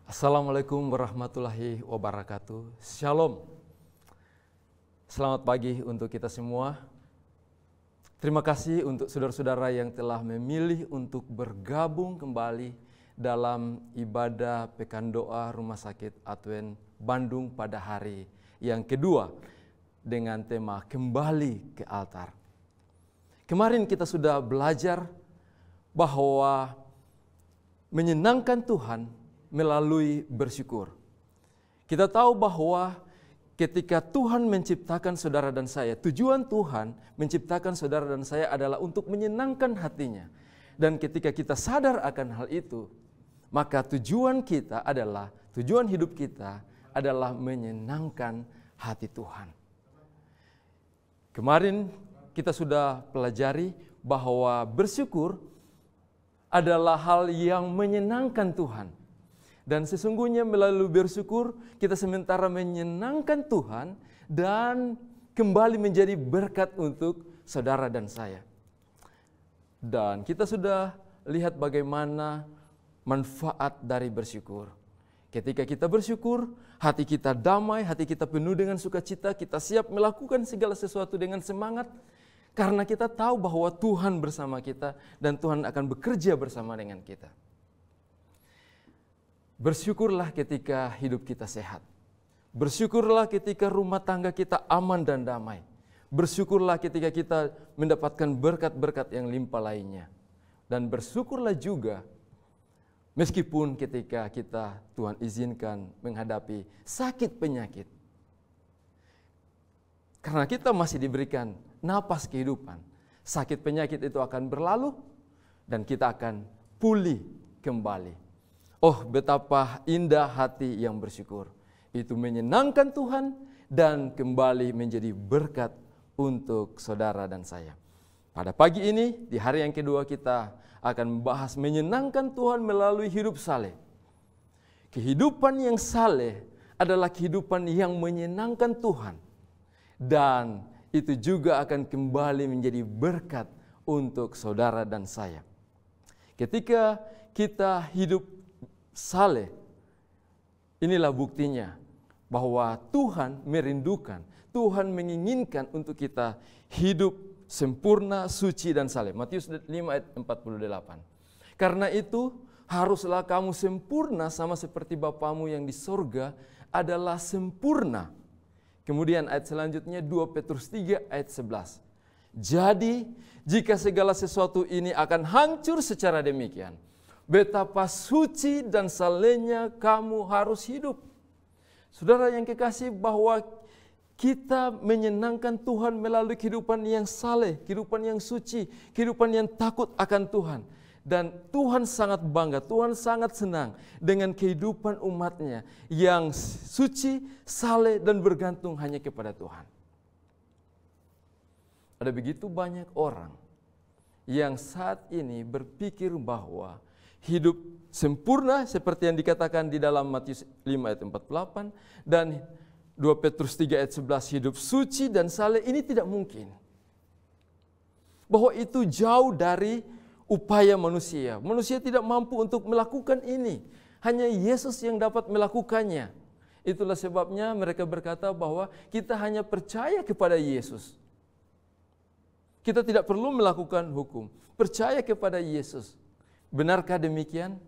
Assalamualaikum warahmatullahi wabarakatuh. Shalom. Selamat pagi untuk kita semua. Terima kasih untuk saudara-saudara yang telah memilih untuk bergabung kembali dalam ibadah Pekan Doa Rumah Sakit Advent Bandung pada hari yang kedua dengan tema Kembali ke Altar. Kemarin kita sudah belajar bahwa menyenangkan Tuhan melalui bersyukur. Kita tahu bahwa ketika Tuhan menciptakan saudara dan saya, tujuan Tuhan menciptakan saudara dan saya adalah untuk menyenangkan hatinya. Dan ketika kita sadar akan hal itu, maka tujuan hidup kita adalah menyenangkan hati Tuhan. Kemarin kita sudah pelajari bahwa bersyukur adalah hal yang menyenangkan Tuhan. Dan sesungguhnya melalui bersyukur kita sementara menyenangkan Tuhan dan kembali menjadi berkat untuk saudara dan saya. Dan kita sudah lihat bagaimana manfaat dari bersyukur. Ketika kita bersyukur, hati kita damai, hati kita penuh dengan sukacita, kita siap melakukan segala sesuatu dengan semangat. Karena kita tahu bahwa Tuhan bersama kita dan Tuhan akan bekerja bersama dengan kita. Bersyukurlah ketika hidup kita sehat. Bersyukurlah ketika rumah tangga kita aman dan damai. Bersyukurlah ketika kita mendapatkan berkat-berkat yang limpah lainnya. Dan bersyukurlah juga meskipun ketika kita Tuhan izinkan menghadapi sakit penyakit. Karena kita masih diberikan napas kehidupan. Sakit penyakit itu akan berlalu dan kita akan pulih kembali. Oh, betapa indah hati yang bersyukur. Itu menyenangkan Tuhan dan kembali menjadi berkat untuk saudara dan saya. Pada pagi ini, di hari yang kedua kita akan membahas menyenangkan Tuhan melalui hidup saleh. Kehidupan yang saleh adalah kehidupan yang menyenangkan Tuhan. Dan itu juga akan kembali menjadi berkat untuk saudara dan saya. Ketika kita hidup saleh, inilah buktinya bahwa Tuhan merindukan, Tuhan menginginkan untuk kita hidup sempurna, suci dan saleh. Matius 5 ayat 48. Karena itu haruslah kamu sempurna sama seperti Bapamu yang di sorga adalah sempurna. Kemudian ayat selanjutnya 2 Petrus 3 ayat 11. Jadi jika segala sesuatu ini akan hancur secara demikian, betapa suci dan salehnya kamu harus hidup. Saudara yang kekasih, bahwa kita menyenangkan Tuhan melalui kehidupan yang saleh, kehidupan yang suci, kehidupan yang takut akan Tuhan. Dan Tuhan sangat bangga, Tuhan sangat senang dengan kehidupan umatnya yang suci, saleh dan bergantung hanya kepada Tuhan. Ada begitu banyak orang yang saat ini berpikir bahwa hidup sempurna seperti yang dikatakan di dalam Matius 5 ayat 48 dan 2 Petrus 3 ayat 11, hidup suci dan saleh ini tidak mungkin. Bahwa itu jauh dari upaya manusia. Manusia tidak mampu untuk melakukan ini. Hanya Yesus yang dapat melakukannya. Itulah sebabnya mereka berkata bahwa kita hanya percaya kepada Yesus. Kita tidak perlu melakukan hukum. Percaya kepada Yesus. Benarkah demikian?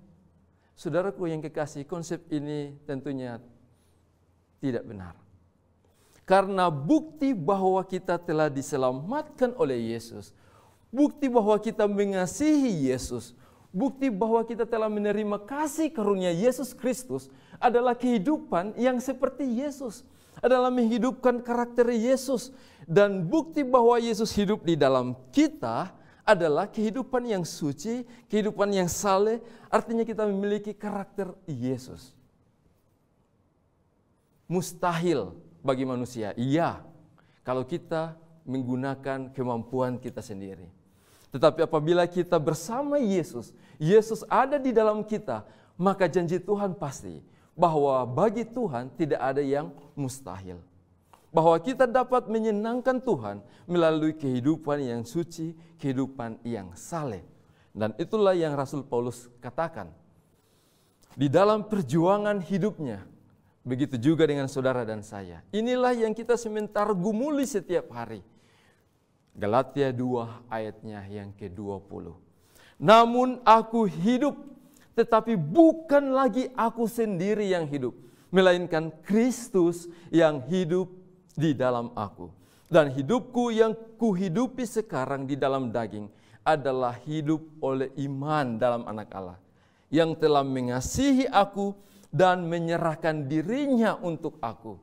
Saudaraku yang kekasih, konsep ini tentunya tidak benar. Karena bukti bahwa kita telah diselamatkan oleh Yesus, bukti bahwa kita mengasihi Yesus, bukti bahwa kita telah menerima kasih karunia Yesus Kristus adalah kehidupan yang seperti Yesus, adalah menghidupkan karakter Yesus. Dan bukti bahwa Yesus hidup di dalam kita adalah kehidupan yang suci, kehidupan yang saleh, artinya kita memiliki karakter Yesus. Mustahil bagi manusia, iya, kalau kita menggunakan kemampuan kita sendiri. Tetapi apabila kita bersama Yesus, Yesus ada di dalam kita, maka janji Tuhan pasti bahwa bagi Tuhan tidak ada yang mustahil. Bahwa kita dapat menyenangkan Tuhan melalui kehidupan yang suci, kehidupan yang saleh. Dan itulah yang Rasul Paulus katakan. di dalam perjuangan hidupnya. Begitu juga dengan saudara dan saya. Inilah yang kita sementara gumuli setiap hari. Galatia 2 ayatnya yang ke-20. Namun aku hidup, tetapi bukan lagi aku sendiri yang hidup, melainkan Kristus yang hidup di dalam aku. Dan hidupku yang kuhidupi sekarang di dalam daging adalah hidup oleh iman dalam Anak Allah, yang telah mengasihi aku dan menyerahkan dirinya untuk aku.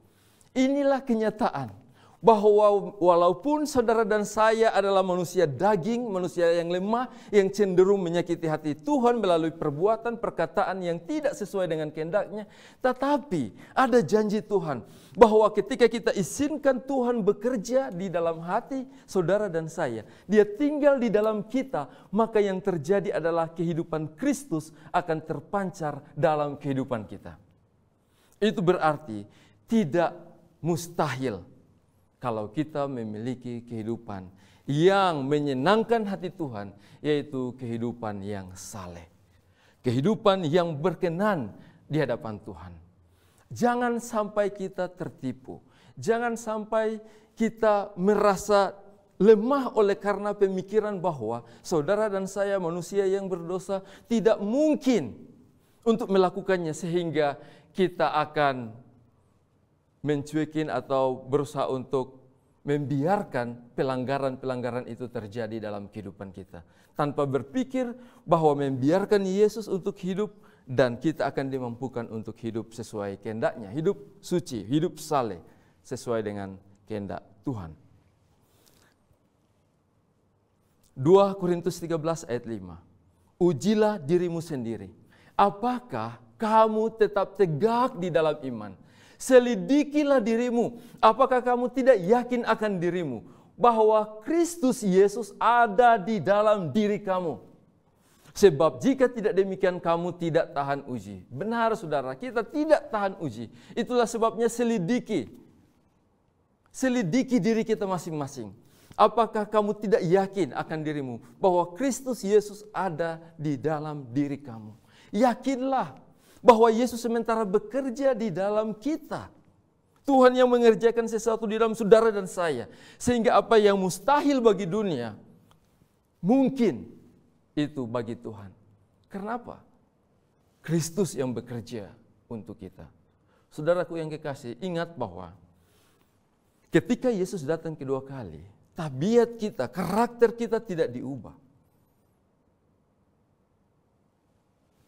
Inilah kenyataan bahwa walaupun saudara dan saya adalah manusia daging, manusia yang lemah, yang cenderung menyakiti hati Tuhan melalui perbuatan, perkataan yang tidak sesuai dengan kehendaknya, tetapi ada janji Tuhan bahwa ketika kita izinkan Tuhan bekerja di dalam hati saudara dan saya, Dia tinggal di dalam kita, maka yang terjadi adalah kehidupan Kristus akan terpancar dalam kehidupan kita. Itu berarti tidak mustahil kalau kita memiliki kehidupan yang menyenangkan hati Tuhan, yaitu kehidupan yang saleh. Kehidupan yang berkenan di hadapan Tuhan. Jangan sampai kita tertipu. Jangan sampai kita merasa lemah oleh karena pemikiran bahwa saudara dan saya manusia yang berdosa tidak mungkin untuk melakukannya, sehingga kita akan mencuekin atau berusaha untuk membiarkan pelanggaran-pelanggaran itu terjadi dalam kehidupan kita, tanpa berpikir bahwa membiarkan Yesus untuk hidup dan kita akan dimampukan untuk hidup sesuai kehendaknya, hidup suci, hidup saleh sesuai dengan kehendak Tuhan. 2 Korintus 13 ayat 5. Ujilah dirimu sendiri, apakah kamu tetap tegak di dalam iman. Selidikilah dirimu, apakah kamu tidak yakin akan dirimu bahwa Kristus Yesus ada di dalam diri kamu. Sebab jika tidak demikian kamu tidak tahan uji. Benar saudara, kita tidak tahan uji. Itulah sebabnya selidiki diri kita masing-masing. Apakah kamu tidak yakin akan dirimu bahwa Kristus Yesus ada di dalam diri kamu. Yakinlah bahwa Yesus sementara bekerja di dalam kita. Tuhan yang mengerjakan sesuatu di dalam saudara dan saya. Sehingga apa yang mustahil bagi dunia, mungkin itu bagi Tuhan. Kenapa? Kristus yang bekerja untuk kita. Saudaraku yang kekasih, ingat bahwa ketika Yesus datang kedua kali, tabiat kita, karakter kita tidak diubah.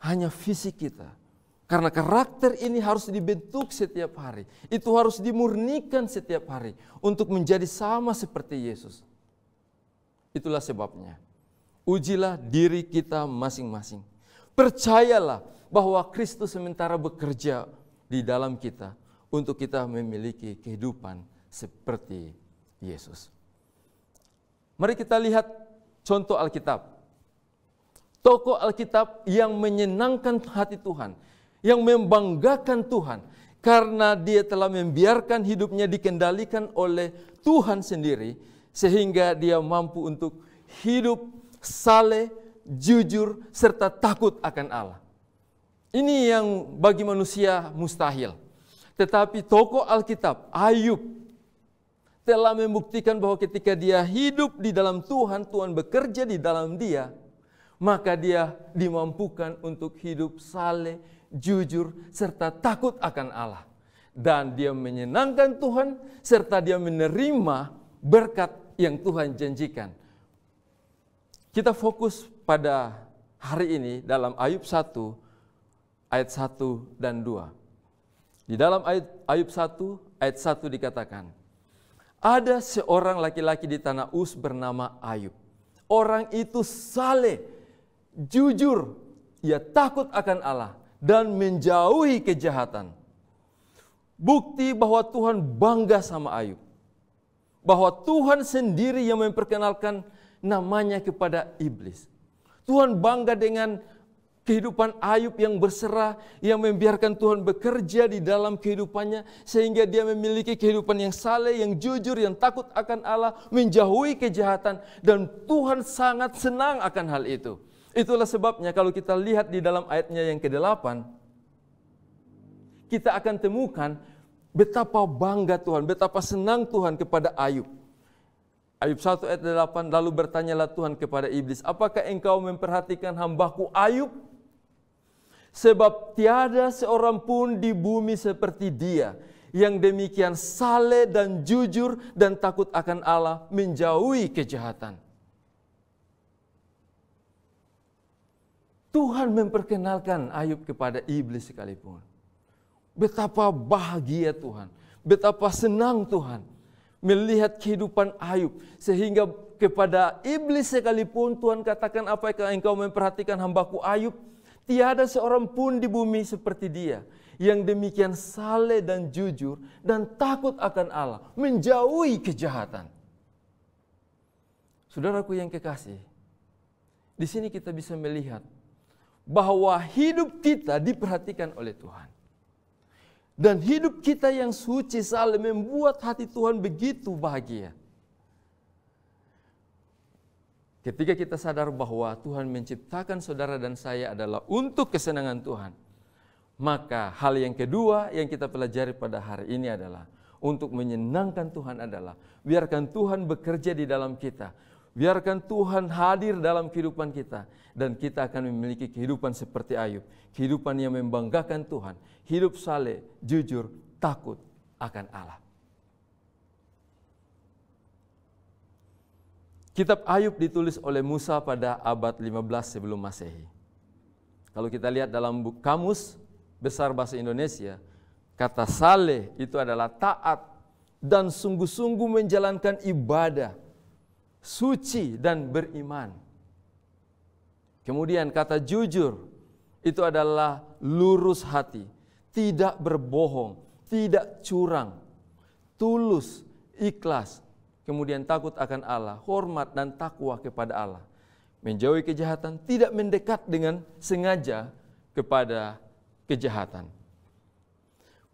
Hanya fisik kita. Karena karakter ini harus dibentuk setiap hari. Itu harus dimurnikan setiap hari untuk menjadi sama seperti Yesus. Itulah sebabnya. Ujilah diri kita masing-masing. Percayalah bahwa Kristus sementara bekerja di dalam kita untuk kita memiliki kehidupan seperti Yesus. Mari kita lihat contoh Alkitab. Tokoh Alkitab yang menyenangkan hati Tuhan, yang membanggakan Tuhan karena dia telah membiarkan hidupnya dikendalikan oleh Tuhan sendiri sehingga dia mampu untuk hidup saleh, jujur serta takut akan Allah. Ini yang bagi manusia mustahil. Tetapi tokoh Alkitab Ayub telah membuktikan bahwa ketika dia hidup di dalam Tuhan, Tuhan bekerja di dalam dia, maka dia dimampukan untuk hidup saleh, jujur, serta takut akan Allah. Dan dia menyenangkan Tuhan, serta dia menerima berkat yang Tuhan janjikan. Kita fokus pada hari ini dalam Ayub 1, ayat 1 dan 2. Di dalam Ayub 1, ayat 1 dikatakan, ada seorang laki-laki di tanah Uz bernama Ayub. Orang itu saleh, jujur, ia takut akan Allah dan menjauhi kejahatan. Bukti bahwa Tuhan bangga sama Ayub. Bahwa Tuhan sendiri yang memperkenalkan namanya kepada iblis. Tuhan bangga dengan kehidupan Ayub yang berserah, yang membiarkan Tuhan bekerja di dalam kehidupannya, sehingga dia memiliki kehidupan yang saleh, yang jujur, yang takut akan Allah, menjauhi kejahatan, dan Tuhan sangat senang akan hal itu. Itulah sebabnya kalau kita lihat di dalam ayatnya yang ke-8, kita akan temukan betapa bangga Tuhan, betapa senang Tuhan kepada Ayub. Ayub 1 ayat 8, lalu bertanyalah Tuhan kepada iblis, apakah engkau memperhatikan hambaku Ayub? Sebab tiada seorang pun di bumi seperti dia, yang demikian saleh dan jujur dan takut akan Allah, menjauhi kejahatan. Tuhan memperkenalkan Ayub kepada iblis sekalipun. Betapa bahagia Tuhan, betapa senang Tuhan melihat kehidupan Ayub, sehingga kepada iblis sekalipun Tuhan katakan, apakah engkau memperhatikan hambaku Ayub? Tiada seorang pun di bumi seperti dia, yang demikian saleh dan jujur dan takut akan Allah, menjauhi kejahatan. Saudaraku yang kekasih, di sini kita bisa melihat bahwa hidup kita diperhatikan oleh Tuhan. Dan hidup kita yang suci saleh membuat hati Tuhan begitu bahagia. Ketika kita sadar bahwa Tuhan menciptakan saudara dan saya adalah untuk kesenangan Tuhan, maka hal yang kedua yang kita pelajari pada hari ini adalah untuk menyenangkan Tuhan adalah biarkan Tuhan bekerja di dalam kita. Biarkan Tuhan hadir dalam kehidupan kita dan kita akan memiliki kehidupan seperti Ayub. Kehidupan yang membanggakan Tuhan, hidup saleh, jujur, takut akan Allah. Kitab Ayub ditulis oleh Musa pada abad 15 sebelum Masehi. Kalau kita lihat dalam kamus besar bahasa Indonesia, kata saleh itu adalah taat dan sungguh-sungguh menjalankan ibadah, suci dan beriman. Kemudian kata jujur itu adalah lurus hati, tidak berbohong, tidak curang, tulus, ikhlas. Kemudian takut akan Allah, hormat dan takwa kepada Allah. Menjauhi kejahatan, tidak mendekat dengan sengaja kepada kejahatan.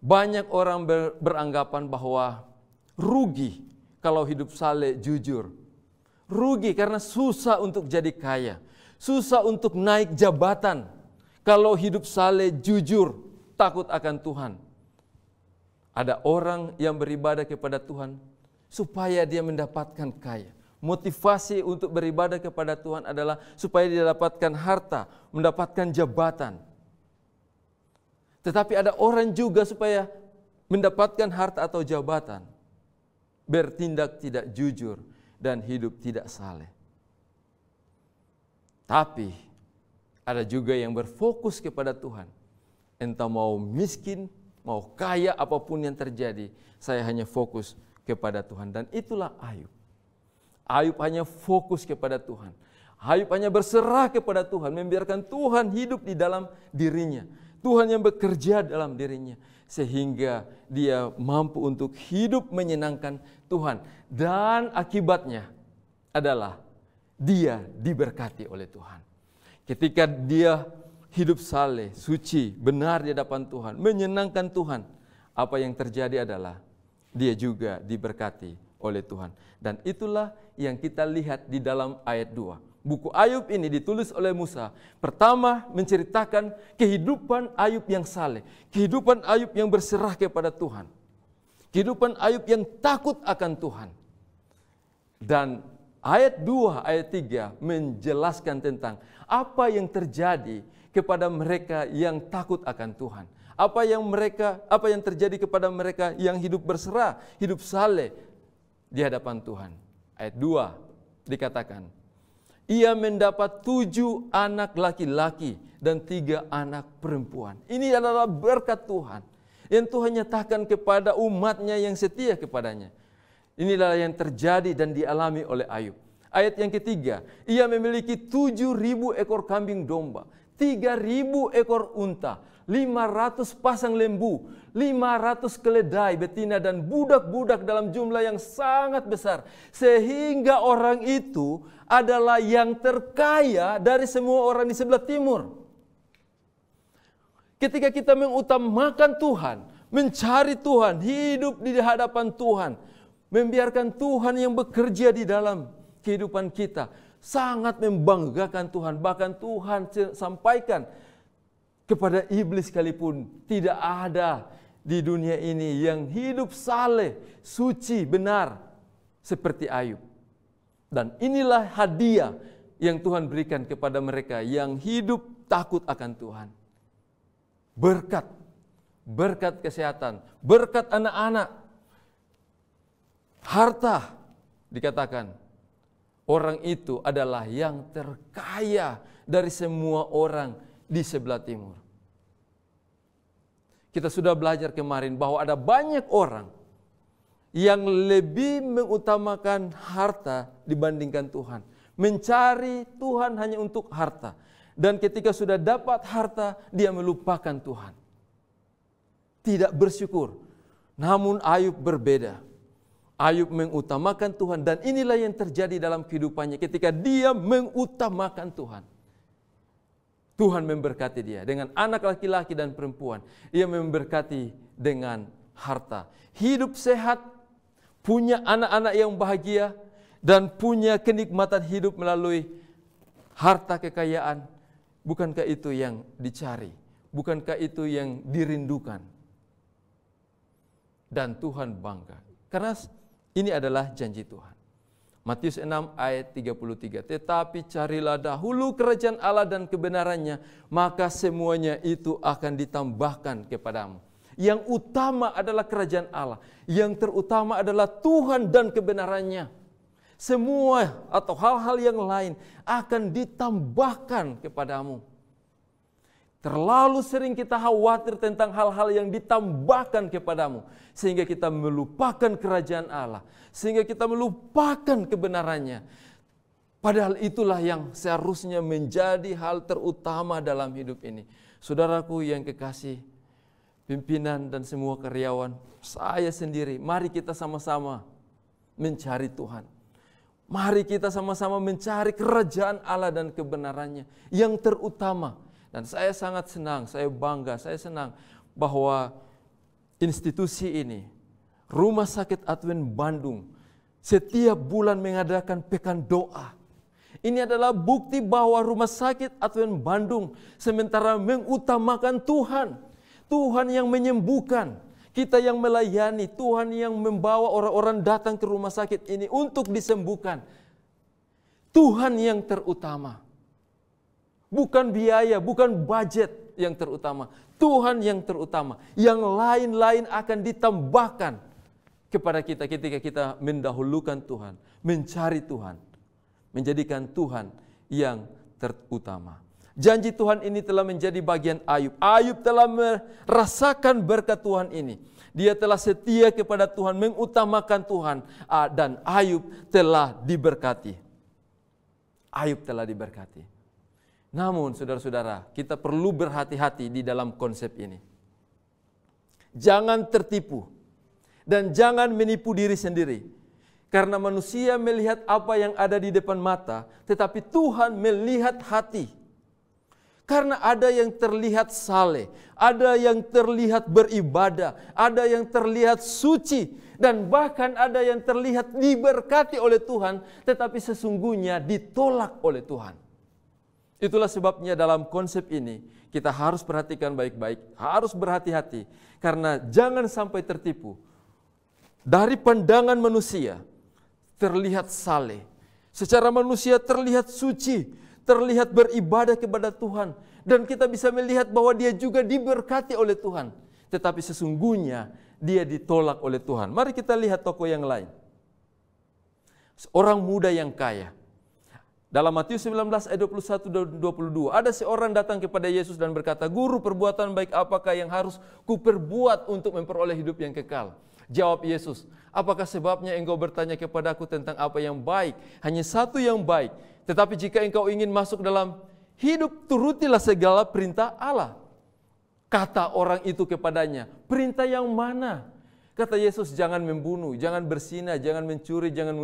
Banyak orang beranggapan bahwa rugi kalau hidup saleh jujur. Rugi karena susah untuk jadi kaya, susah untuk naik jabatan. Kalau hidup saleh jujur, takut akan Tuhan. Ada orang yang beribadah kepada Tuhan supaya dia mendapatkan kaya. Motivasi untuk beribadah kepada Tuhan adalah supaya dia dapatkan harta, mendapatkan jabatan. Tetapi ada orang juga supaya mendapatkan harta atau jabatan, bertindak tidak jujur dan hidup tidak saleh. Tapi ada juga yang berfokus kepada Tuhan. Entah mau miskin, mau kaya, apapun yang terjadi, saya hanya fokus kepada Tuhan. Dan itulah Ayub. Ayub hanya fokus kepada Tuhan. Ayub hanya berserah kepada Tuhan, membiarkan Tuhan hidup di dalam dirinya. Tuhan yang bekerja dalam dirinya, sehingga dia mampu untuk hidup menyenangkan Tuhan. Dan akibatnya adalah dia diberkati oleh Tuhan. Ketika dia hidup saleh, suci, benar di hadapan Tuhan, menyenangkan Tuhan, apa yang terjadi adalah dia juga diberkati oleh Tuhan. Dan itulah yang kita lihat di dalam ayat 2. Buku Ayub ini ditulis oleh Musa. Pertama menceritakan kehidupan Ayub yang saleh, kehidupan Ayub yang berserah kepada Tuhan, kehidupan Ayub yang takut akan Tuhan. Dan ayat 2, ayat 3 menjelaskan tentang apa yang terjadi kepada mereka yang takut akan Tuhan. Apa yang terjadi kepada mereka yang hidup berserah, hidup saleh di hadapan Tuhan. Ayat 2 dikatakan, ia mendapat 7 anak laki-laki dan 3 anak perempuan. Ini adalah berkat Tuhan yang Tuhan nyatakan kepada umatnya yang setia kepadanya. Inilah yang terjadi dan dialami oleh Ayub. Ayat yang ketiga, ia memiliki 7.000 ekor kambing domba, 3.000 ekor unta, 500 pasang lembu, 500 keledai betina dan budak-budak dalam jumlah yang sangat besar. Sehingga orang itu adalah yang terkaya dari semua orang di sebelah timur. Ketika kita mengutamakan Tuhan, mencari Tuhan, hidup di hadapan Tuhan, membiarkan Tuhan yang bekerja di dalam kehidupan kita, sangat membanggakan Tuhan. Bahkan Tuhan sampaikan Kepada iblis sekalipun tidak ada di dunia ini yang hidup saleh, suci, benar seperti Ayub. Dan inilah hadiah yang Tuhan berikan kepada mereka yang hidup takut akan Tuhan. Berkat, berkat kesehatan, berkat anak-anak, harta, dikatakan orang itu adalah yang terkaya dari semua orang di sebelah timur. Kita sudah belajar kemarin bahwa ada banyak orang yang lebih mengutamakan harta dibandingkan Tuhan. Mencari Tuhan hanya untuk harta. Dan ketika sudah dapat harta, dia melupakan Tuhan. Tidak bersyukur. Namun Ayub berbeda. Ayub mengutamakan Tuhan, dan inilah yang terjadi dalam kehidupannya ketika dia mengutamakan Tuhan. Tuhan memberkati dia dengan anak laki-laki dan perempuan. Ia memberkati dengan harta. Hidup sehat, punya anak-anak yang bahagia, dan punya kenikmatan hidup melalui harta kekayaan. Bukankah itu yang dicari? Bukankah itu yang dirindukan? Dan Tuhan bangga. Karena ini adalah janji Tuhan. Matius 6 ayat 33. Tetapi carilah dahulu kerajaan Allah dan kebenarannya, maka semuanya itu akan ditambahkan kepadamu. Yang utama adalah kerajaan Allah. Yang terutama adalah Tuhan dan kebenarannya. Semua atau hal-hal yang lain akan ditambahkan kepadamu. Terlalu sering kita khawatir tentang hal-hal yang ditambahkan kepadamu. Sehingga kita melupakan kerajaan Allah. Sehingga kita melupakan kebenarannya. Padahal itulah yang seharusnya menjadi hal terutama dalam hidup ini. Saudaraku yang kekasih, pimpinan dan semua karyawan, saya sendiri, mari kita sama-sama mencari Tuhan. Mari kita sama-sama mencari kerajaan Allah dan kebenarannya yang terutama. Dan saya sangat senang, saya bangga, saya senang bahwa institusi ini, Rumah Sakit Advent Bandung, setiap bulan mengadakan pekan doa. Ini adalah bukti bahwa Rumah Sakit Advent Bandung sementara mengutamakan Tuhan. Tuhan yang menyembuhkan, kita yang melayani, Tuhan yang membawa orang-orang datang ke rumah sakit ini untuk disembuhkan. Tuhan yang terutama. Bukan biaya, bukan budget yang terutama. Tuhan yang terutama. Yang lain-lain akan ditambahkan kepada kita ketika kita mendahulukan Tuhan, mencari Tuhan, menjadikan Tuhan yang terutama. Janji Tuhan ini telah menjadi bagian Ayub. Ayub telah merasakan berkat Tuhan ini. Dia telah setia kepada Tuhan, mengutamakan Tuhan, dan Ayub telah diberkati. Ayub telah diberkati. Namun saudara-saudara, kita perlu berhati-hati di dalam konsep ini. Jangan tertipu dan jangan menipu diri sendiri. Karena manusia melihat apa yang ada di depan mata, tetapi Tuhan melihat hati. Karena ada yang terlihat saleh, ada yang terlihat beribadah, ada yang terlihat suci, dan bahkan ada yang terlihat diberkati oleh Tuhan, tetapi sesungguhnya ditolak oleh Tuhan. Itulah sebabnya dalam konsep ini kita harus perhatikan baik-baik, harus berhati-hati. Karena jangan sampai tertipu. Dari pandangan manusia terlihat saleh, secara manusia terlihat suci, terlihat beribadah kepada Tuhan. Dan kita bisa melihat bahwa dia juga diberkati oleh Tuhan. Tetapi sesungguhnya dia ditolak oleh Tuhan. Mari kita lihat tokoh yang lain. Seorang muda yang kaya. Dalam Matius 19 ayat 21 dan 22, ada seorang datang kepada Yesus dan berkata, "Guru, perbuatan baik apakah yang harus kuperbuat untuk memperoleh hidup yang kekal?" Jawab Yesus, "Apakah sebabnya engkau bertanya kepadaku tentang apa yang baik? Hanya satu yang baik. Tetapi jika engkau ingin masuk dalam hidup, turutilah segala perintah Allah." Kata orang itu kepadanya, "Perintah yang mana?" Kata Yesus, "Jangan membunuh, jangan berzina, jangan mencuri, jangan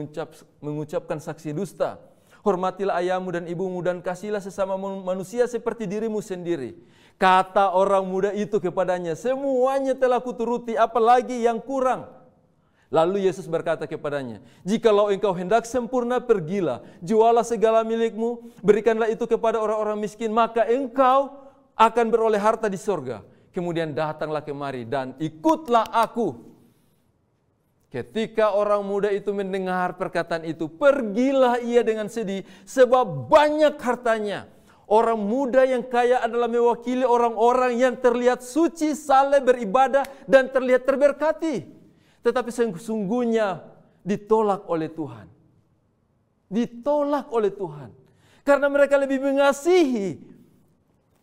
mengucapkan saksi dusta. Hormatilah ayahmu dan ibumu dan kasihilah sesama manusia seperti dirimu sendiri." Kata orang muda itu kepadanya, "Semuanya telah kuturuti, apalagi yang kurang?" Lalu Yesus berkata kepadanya, "Jikalau engkau hendak sempurna, pergilah, jualah segala milikmu, berikanlah itu kepada orang-orang miskin, maka engkau akan beroleh harta di sorga. Kemudian datanglah kemari dan ikutlah aku. Ketika orang muda itu mendengar perkataan itu, pergilah ia dengan sedih sebab banyak hartanya. Orang muda yang kaya adalah mewakili orang-orang yang terlihat suci, saleh, beribadah, dan terlihat terberkati. Tetapi sesungguhnya ditolak oleh Tuhan. Ditolak oleh Tuhan. Karena mereka lebih mengasihi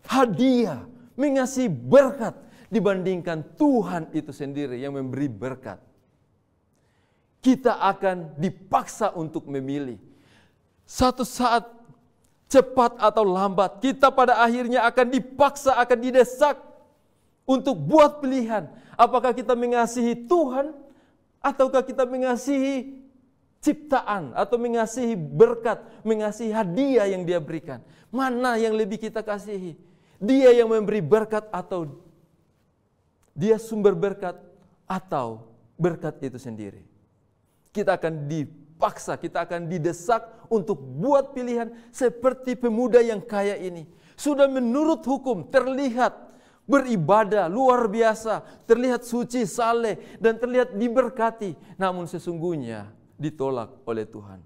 hadiah, mengasihi berkat dibandingkan Tuhan itu sendiri yang memberi berkat. Kita akan dipaksa untuk memilih. Satu saat cepat atau lambat, kita pada akhirnya akan dipaksa, akan didesak untuk buat pilihan. Apakah kita mengasihi Tuhan ataukah kita mengasihi ciptaan atau mengasihi berkat, mengasihi hadiah yang Dia berikan? Mana yang lebih kita kasihi? Dia yang memberi berkat atau Dia sumber berkat atau berkat itu sendiri? Kita akan dipaksa, kita akan didesak untuk buat pilihan seperti pemuda yang kaya ini. Sudah menurut hukum terlihat beribadah luar biasa, terlihat suci, saleh, dan terlihat diberkati. Namun sesungguhnya ditolak oleh Tuhan.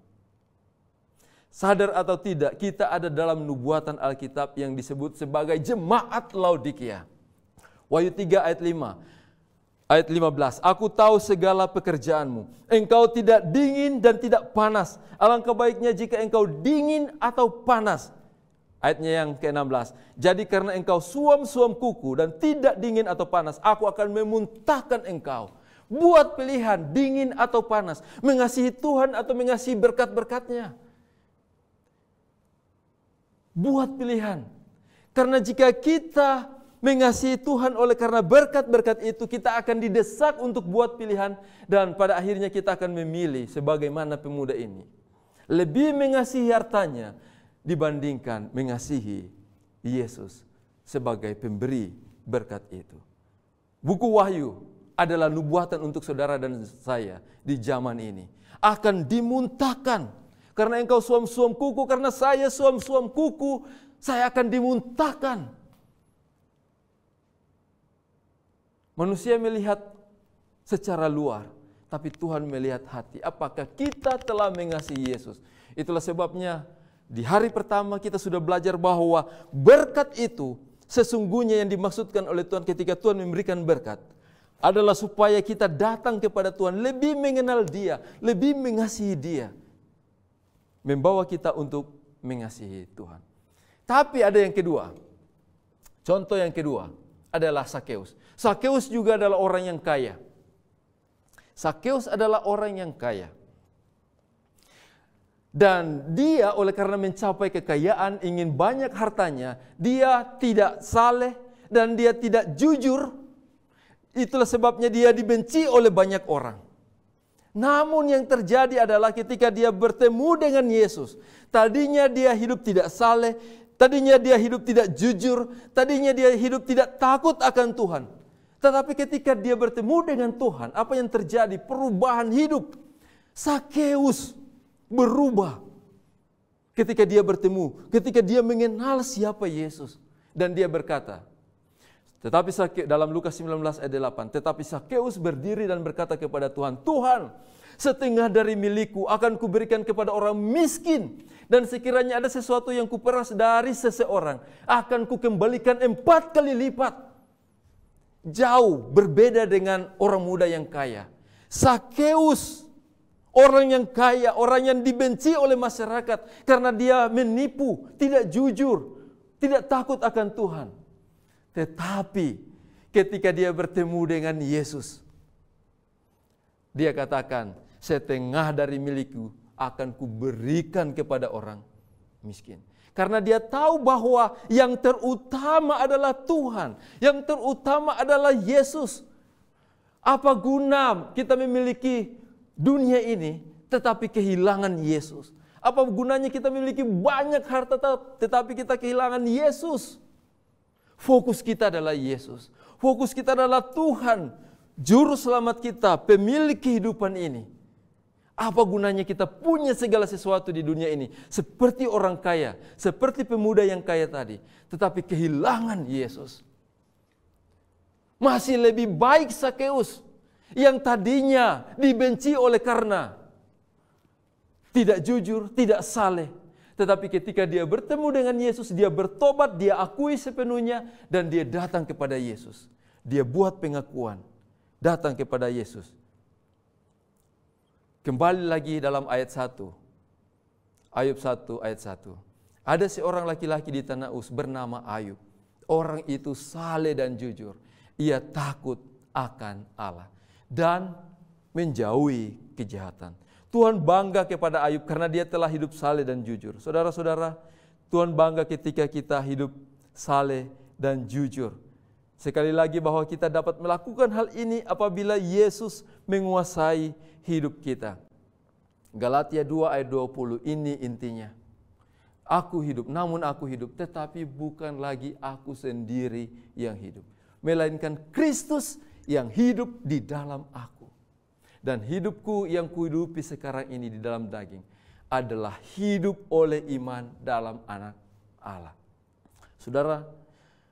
Sadar atau tidak, kita ada dalam nubuatan Alkitab yang disebut sebagai jemaat Laodikia. Wahyu 3 ayat 5. Ayat 15, aku tahu segala pekerjaanmu. Engkau tidak dingin dan tidak panas. Alangkah baiknya jika engkau dingin atau panas. Ayatnya yang ke-16, jadi karena engkau suam-suam kuku dan tidak dingin atau panas, aku akan memuntahkan engkau. Buat pilihan dingin atau panas. Mengasihi Tuhan atau mengasihi berkat-berkatnya. Buat pilihan. Karena jika kita mengasihi Tuhan oleh karena berkat-berkat itu, kita akan didesak untuk buat pilihan dan pada akhirnya kita akan memilih sebagaimana pemuda ini. Lebih mengasihi hartanya dibandingkan mengasihi Yesus sebagai pemberi berkat itu. Buku Wahyu adalah nubuatan untuk saudara dan saya di zaman ini. Akan dimuntahkan karena engkau suam-suam kuku, karena saya suam-suam kuku, saya akan dimuntahkan. Manusia melihat secara luar, tapi Tuhan melihat hati. Apakah kita telah mengasihi Yesus? Itulah sebabnya di hari pertama kita sudah belajar bahwa berkat itu sesungguhnya yang dimaksudkan oleh Tuhan ketika Tuhan memberikan berkat adalah supaya kita datang kepada Tuhan, lebih mengenal Dia, lebih mengasihi Dia. Membawa kita untuk mengasihi Tuhan. Tapi ada yang kedua. Contoh yang kedua adalah Sakeus. Sakeus juga adalah orang yang kaya. Sakeus adalah orang yang kaya. Dan dia oleh karena mencapai kekayaan, ingin banyak hartanya, dia tidak saleh dan dia tidak jujur. Itulah sebabnya dia dibenci oleh banyak orang. Namun yang terjadi adalah ketika dia bertemu dengan Yesus, tadinya dia hidup tidak saleh, tadinya dia hidup tidak jujur, tadinya dia hidup tidak takut akan Tuhan. Tetapi ketika dia bertemu dengan Tuhan, apa yang terjadi? Perubahan hidup. Sakeus berubah. Ketika dia bertemu, ketika dia mengenal siapa Yesus. Dan dia berkata, tetapi dalam Lukas 19 ayat 8, tetapi Sakeus berdiri dan berkata kepada Tuhan, Tuhan, setengah dari milikku akan kuberikan kepada orang miskin. Dan sekiranya ada sesuatu yang kuperas dari seseorang, akan kukembalikan 4 kali lipat. Jauh berbeda dengan orang muda yang kaya. Sakeus, orang yang kaya, orang yang dibenci oleh masyarakat karena dia menipu, tidak jujur, tidak takut akan Tuhan. Tetapi ketika dia bertemu dengan Yesus, dia katakan, setengah dari milikku akan kuberikan kepada orang miskin. Karena dia tahu bahwa yang terutama adalah Tuhan. Yang terutama adalah Yesus. Apa guna kita memiliki dunia ini tetapi kehilangan Yesus? Apa gunanya kita memiliki banyak harta tetapi kita kehilangan Yesus? Fokus kita adalah Yesus. Fokus kita adalah Tuhan, juru selamat kita, pemilik kehidupan ini. Apa gunanya kita punya segala sesuatu di dunia ini? Seperti orang kaya, seperti pemuda yang kaya tadi. Tetapi kehilangan Yesus. Masih lebih baik Sakeus yang tadinya dibenci oleh karena tidak jujur, tidak saleh. Tetapi ketika dia bertemu dengan Yesus, dia bertobat, dia akui sepenuhnya, dan dia datang kepada Yesus. Dia buat pengakuan, datang kepada Yesus. Kembali lagi dalam ayat 1. Ayub 1 ayat 1. Ada seorang laki-laki di tanah Uz bernama Ayub. Orang itu saleh dan jujur. Ia takut akan Allah dan menjauhi kejahatan. Tuhan bangga kepada Ayub karena dia telah hidup saleh dan jujur. Saudara-saudara, Tuhan bangga ketika kita hidup saleh dan jujur. Sekali lagi bahwa kita dapat melakukan hal ini apabila Yesus menguasai hidup kita. Galatia 2 ayat 20, ini intinya. Aku hidup, namun aku hidup, tetapi bukan lagi aku sendiri yang hidup, melainkan Kristus yang hidup di dalam aku. Dan hidupku yang kuhidupi sekarang ini di dalam daging adalah hidup oleh iman dalam Anak Allah. Saudara,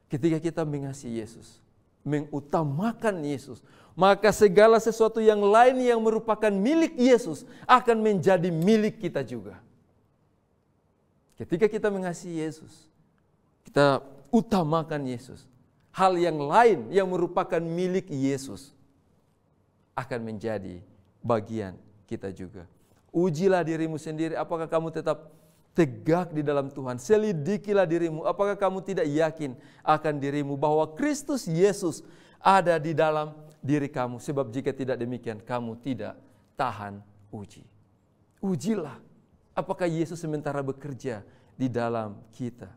ketika kita mengasihi Yesus, mengutamakan Yesus, maka segala sesuatu yang lain yang merupakan milik Yesus akan menjadi milik kita juga. Ketika kita mengasihi Yesus, kita utamakan Yesus, hal yang lain yang merupakan milik Yesus akan menjadi bagian kita juga. Ujilah dirimu sendiri, apakah kamu tetap tegak di dalam Tuhan. Selidikilah dirimu, apakah kamu tidak yakin akan dirimu bahwa Kristus Yesus ada di dalam diri kamu. Sebab jika tidak demikian, kamu tidak tahan uji. Ujilah apakah Yesus sementara bekerja di dalam kita.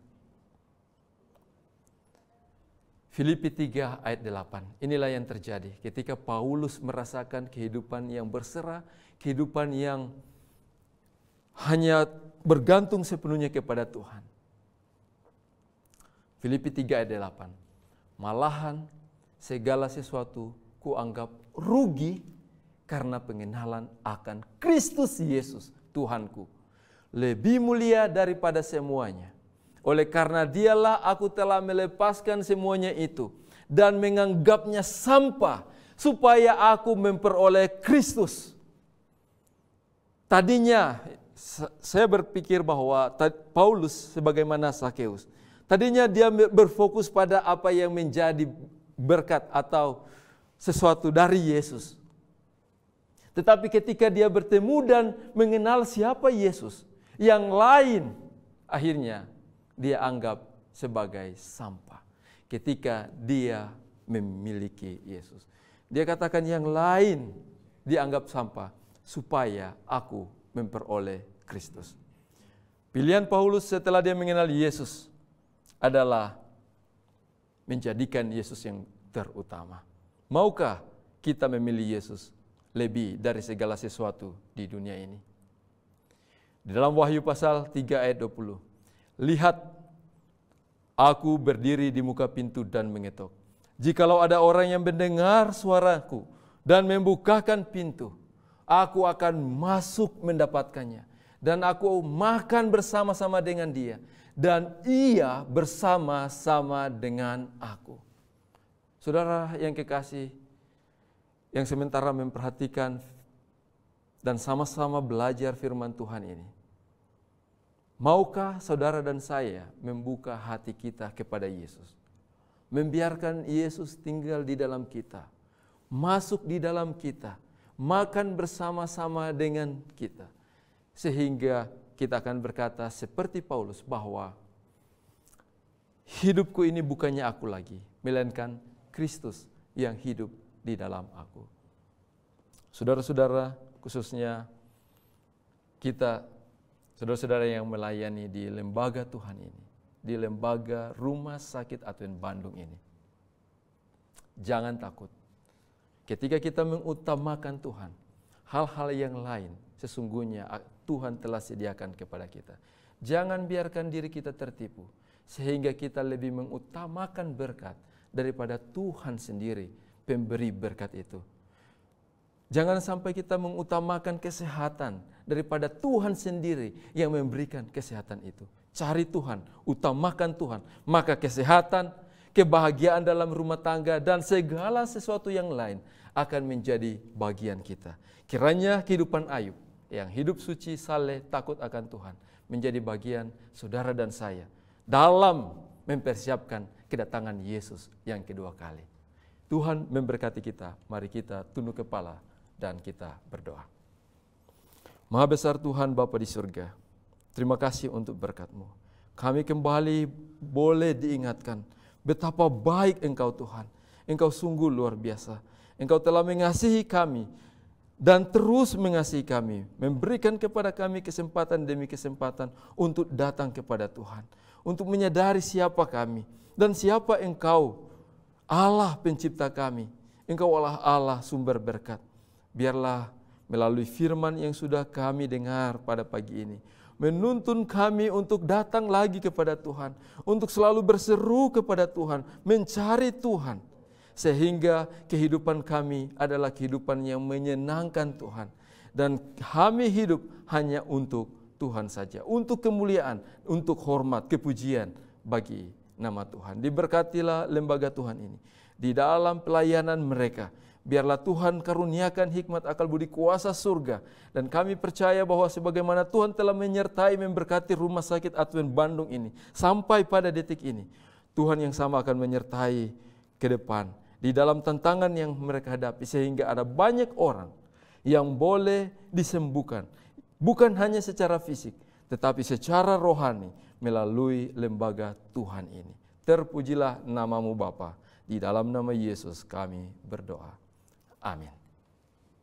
Filipi 3 ayat 8. Inilah yang terjadi ketika Paulus merasakan kehidupan yang berserah, kehidupan yang hanya bergantung sepenuhnya kepada Tuhan. Filipi 3 ayat 8. Malahan segala sesuatu kuanggap rugi karena pengenalan akan Kristus Yesus Tuhanku. Lebih mulia daripada semuanya. Oleh karena dialah aku telah melepaskan semuanya itu dan menganggapnya sampah supaya aku memperoleh Kristus. Tadinya saya berpikir bahwa Paulus sebagaimana Sakeus, tadinya dia berfokus pada apa yang menjadi berkat atau sesuatu dari Yesus. Tetapi ketika dia bertemu dan mengenal siapa Yesus, yang lain akhirnya dia anggap sebagai sampah. Ketika dia memiliki Yesus, dia katakan yang lain dianggap sampah supaya aku memperoleh Kristus. Pilihan Paulus setelah dia mengenal Yesus adalah menjadikan Yesus yang terutama. Maukah kita memilih Yesus lebih dari segala sesuatu di dunia ini? Di dalam Wahyu pasal 3 ayat 20. Lihat, aku berdiri di muka pintu dan mengetok. Jikalau ada orang yang mendengar suaraku dan membukakan pintu, aku akan masuk mendapatkannya. Dan aku makan bersama-sama dengan dia. Dan ia bersama-sama dengan aku. Saudara yang kekasih, yang sementara memperhatikan dan sama-sama belajar firman Tuhan ini. Maukah saudara dan saya membuka hati kita kepada Yesus? Membiarkan Yesus tinggal di dalam kita, masuk di dalam kita, makan bersama-sama dengan kita. Sehingga kita akan berkata seperti Paulus bahwa hidupku ini bukannya aku lagi, melainkan Kristus yang hidup di dalam aku. Saudara-saudara, khususnya kita, saudara-saudara yang melayani di lembaga Tuhan ini, di lembaga Rumah Sakit Advent Bandung ini. Jangan takut. Ketika kita mengutamakan Tuhan, hal-hal yang lain sesungguhnya Tuhan telah sediakan kepada kita. Jangan biarkan diri kita tertipu, sehingga kita lebih mengutamakan berkat daripada Tuhan sendiri, pemberi berkat itu. Jangan sampai kita mengutamakan kesehatan daripada Tuhan sendiri yang memberikan kesehatan itu. Cari Tuhan, utamakan Tuhan. Maka kesehatan, kebahagiaan dalam rumah tangga, dan segala sesuatu yang lain akan menjadi bagian kita. Kiranya kehidupan Ayub yang hidup suci, saleh, takut akan Tuhan menjadi bagian saudara dan saya dalam mempersiapkan kedatangan Yesus yang kedua kali. Tuhan memberkati kita. Mari kita tunduk kepala dan kita berdoa. Maha besar Tuhan Bapa di surga, terima kasih untuk berkat-Mu. Kami kembali boleh diingatkan betapa baik Engkau Tuhan. Engkau sungguh luar biasa. Engkau telah mengasihi kami dan terus mengasihi kami, memberikan kepada kami kesempatan demi kesempatan untuk datang kepada Tuhan, untuk menyadari siapa kami dan siapa Engkau, Allah pencipta kami. Engkau Allah sumber berkat. Biarlah melalui firman yang sudah kami dengar pada pagi ini, menuntun kami untuk datang lagi kepada Tuhan, untuk selalu berseru kepada Tuhan, mencari Tuhan, sehingga kehidupan kami adalah kehidupan yang menyenangkan Tuhan. Dan kami hidup hanya untuk Tuhan saja, untuk kemuliaan, untuk hormat, kepujian bagi nama Tuhan. Diberkatilah lembaga Tuhan ini di dalam pelayanan mereka. Biarlah Tuhan karuniakan hikmat, akal budi, kuasa surga. Dan kami percaya bahwa sebagaimana Tuhan telah menyertai memberkati rumah sakit Advent Bandung ini, sampai pada detik ini, Tuhan yang sama akan menyertai ke depan di dalam tantangan yang mereka hadapi, sehingga ada banyak orang yang boleh disembuhkan, bukan hanya secara fisik, tetapi secara rohani melalui lembaga Tuhan ini. Terpujilah namamu Bapa. Di dalam nama Yesus kami berdoa. Amin.